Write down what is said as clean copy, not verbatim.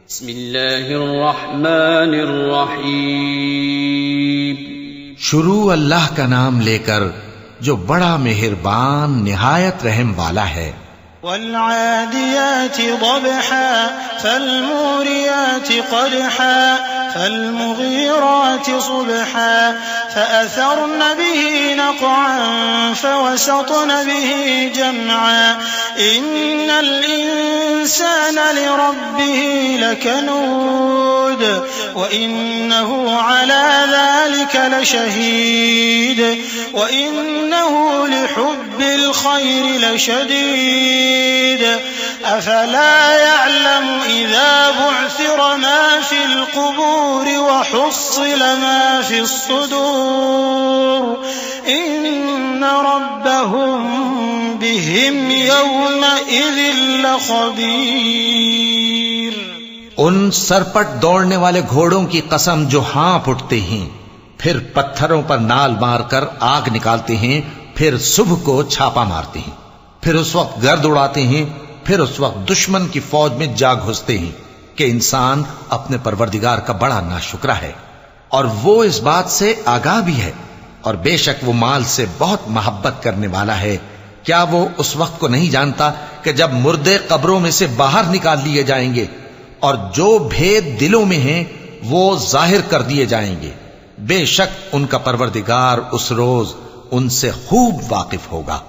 बिस्मिल्लाहिर्रहमानिर्रहीम। शुरू अल्लाह का नाम लेकर जो बड़ा मेहरबान निहायत रहम वाला है। वल्आदियाति ज़बहा फल्मूरियाति क़दहा फल्मुग़ीराति सुबहा फ़अथरन बिही नक़अन फ़वसतन बिही जमअन इन्नल इंसान लिरब्बिही लकनूद व इन्नहु अला ज़ालिका लशहीद व इन्नहु लिहुब्बिल खैरि लशदीद अफला यअलमु इज़ा बुअसिर मा फिल क़ुबूर व हुस्सिल मा फिस सुदूर इन्न रब्बहुम बिहिम यौमइज़िन लख़बीर। उन सरपट दौड़ने वाले घोड़ों की कसम जो हाँफ उठते हैं, फिर पत्थरों पर नाल मारकर आग निकालते हैं, फिर सुबह को छापा मारते हैं, फिर उस वक्त गर्द उड़ाते हैं, फिर उस वक्त दुश्मन की फौज में जा घुसते हैं कि इंसान अपने परवरदिगार का बड़ा नाशुक्रा है और वो इस बात से आगाह भी है, और बेशक वो माल से बहुत मोहब्बत करने वाला है। क्या वो उस वक्त को नहीं जानता कि जब मुर्दे कब्रों में से बाहर निकाल लिए जाएंगे और जो भेद दिलों में हैं वो जाहिर कर दिए जाएंगे। बेशक उनका परवरदिगार उस रोज उनसे खूब वाकिफ होगा।